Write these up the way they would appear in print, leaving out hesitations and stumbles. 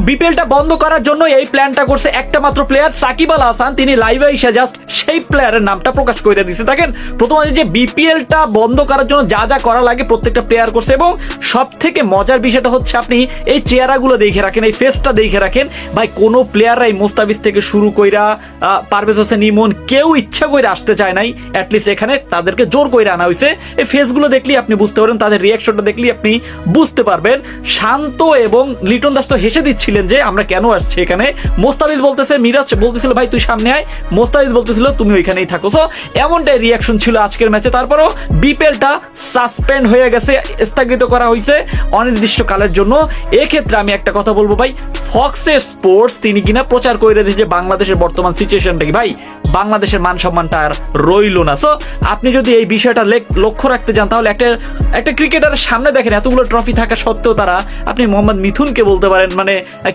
বিপিএলটা বন্ধ করার জন্য এই প্ল্যানটা করছে একটা মাত্র প্লেয়ার সাকিব আল হাসান। তিনি লাইভে এসে জাস্ট সেই প্লেয়ারের নামটা প্রকাশ করে দিচ্ছে। দেখেন প্রথমে যে বিপিএলটা বন্ধ করার জন্য যা যা করা লাগে প্রত্যেকটা প্লেয়ার করছে, এবং সব থেকে মজার বিষয়টা হচ্ছে আপনি এই চেহারাগুলো দেখে রাখেন, এই ফেসটা দেখে রাখেন ভাই, কোনো প্লেয়াররাই মোস্তাফিজ থেকে শুরু কইরা পারভেজ হোসেন ইমন কেউ ইচ্ছা করে আসতে চায় নাই। অ্যাটলিস্ট এখানে তাদেরকে জোর করে আনা হয়েছে। এই ফেসগুলো দেখলেই আপনি বুঝতে পারবেন, তাদের রিয়াকশনটা দেখলেই আপনি বুঝতে পারবেন। শান্ত এবং লিটন দাস তো হেসে দিচ্ছিলেন যে আমরা কেন আসছি এখানে। মোস্তাফিজ বলতেছে, মিরাজ বলতেছিল ভাই তুই সামনে আয়, মোস্তাফিজ বলতেছিল তুমি ওইখানেই থাকো। সো এমনটাই রিয়াকশন ছিল আজকের ম্যাচে। তারপরও বিপিএলটা সাসপেন্ড হয়ে গেছে, স্থগিত করা হয়েছে অনির্দিষ্টকালের জন্য। এক্ষেত্রে আমি একটা কথা বলবো ভাই, ফক্সের স্পোর্টস তিনি কিনা প্রচার করে দিয়েছে যে বাংলাদেশের বর্তমান সিচুয়েশনটা কি, ভাই বাংলাদেশের মান সম্মানটা আর রইল না। সো আপনি যদি এই বিষয়টা লক্ষ্য রাখতে যান তাহলে একটা ক্রিকেটারের সামনে দেখেন এতগুলো ট্রফি থাকা সত্ত্বেও তারা, আপনি মোহাম্মদ মিথুনকে বলতে পারেন, মানে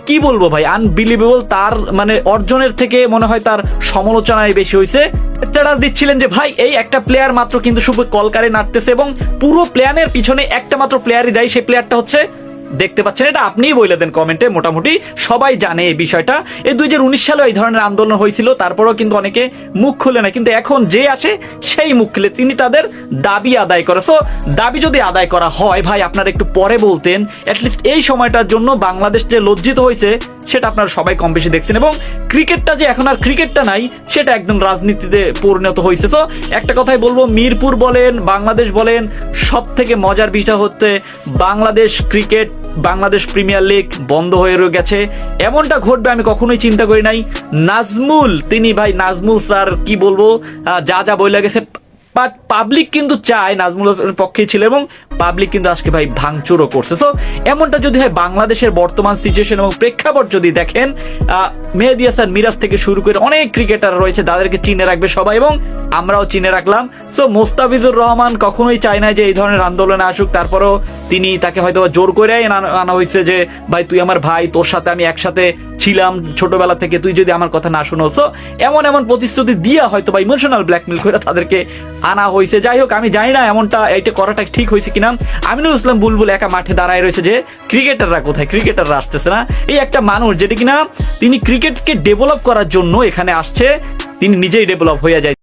কি বলবো ভাই, আনবিলিভেবল। তার মানে অর্জনের থেকে মনে হয় তার সমালোচনায় বেশি হয়েছে। স্ট্যাটাস দিচ্ছিলেন যে ভাই এই একটা প্লেয়ার মাত্র কিন্তু শুধু কলকারে নাড়তেছে, এবং পুরো প্ল্যানের পিছনে একটা মাত্র প্লেয়ারই দেয়, সেই প্লেয়ারটা হচ্ছে, দেখতে পাচ্ছেন এটা আপনিই বলে দেন কমেন্টে, মোটামুটি সবাই জানে এই বিষয়টা। এই 2019 সালে এই ধরনের আন্দোলন হয়েছিল, তারপরেও কিন্তু অনেকে মুখ খুলে না, কিন্তু এখন যে আসে সেই মুখ খুলে, তিনি তাদের দাবি আদায় করে। সো দাবি যদি আদায় করা হয় ভাই আপনারা একটু পরে বলতেন, অ্যাটলিস্ট এই সময়টার জন্য বাংলাদেশ যে লজ্জিত হয়েছে সেটা আপনারা সবাই কম বেশি দেখছেন, এবং ক্রিকেটটা যে এখন আর ক্রিকেটটা নাই সেটা একদম রাজনীতিতে পরিণত হয়েছে। সো একটা কথাই বলবো, মিরপুর বলেন বাংলাদেশ বলেন, সব থেকে মজার বিষয় হচ্ছে Bangladesh cricket, Bangladesh premier league বন্ধ হয়ে গেছে। এমনটা ঘটবে আমি কখনোই চিন্তা করি নাই। নাজমুল, তিনি ভাই নাজমুল স্যার কি বলবো, যা যা বইলা গেছে, বাট পাবলিক কিন্তু চায় নাজমুল হাসানের পক্ষেই ছিল, এবং পাবলিক কিন্তু আজকে ভাই ভাঙচুরও করছে। সো এমনটা যদি হয় বাংলাদেশের বর্তমান সিচুয়েশন এবং প্রেক্ষাপট যদি দেখেন, মেহেদী হাসান মিরাজ থেকে শুরু করে অনেক ক্রিকেটার রয়েছে, তাদেরকে চিনে রাখবে সবাই, এবং আমরাও চিনে রাখলাম। সো মোস্তাফিজুর রহমান কখনোই চায় না যে এই ধরনের আন্দোলনে আসুক, তারপরও তাকে হয়তো জোর করে আনা হয়েছে যে ভাই তুই আমার ভাই, তোর সাথে আমি একসাথে ছিলাম ছোটবেলা থেকে, তুই যদি আমার কথা না শুনো। সো এমন প্রতিশ্রুতি দিয়া হয়তো বা ইমোশনাল ব্ল্যাকমেল করে তাদেরকে আনা হয়েছে। যাই হোক আমি জানি না এমনটা এটা করাটা ঠিক হয়েছে কিনা। আমিনুল ইসলাম বুলবুল একা মাঠে দাঁড়ায় রয়েছে যে ক্রিকেটাররা কোথায়, ক্রিকেটাররা আসতেছে না। এই একটা মানুষ যেটা কিনা তিনি ক্রিকেটকে ডেভেলপ করার জন্য এখানে আসছে, তিনি নিজেই ডেভেলপ হয়ে যায়।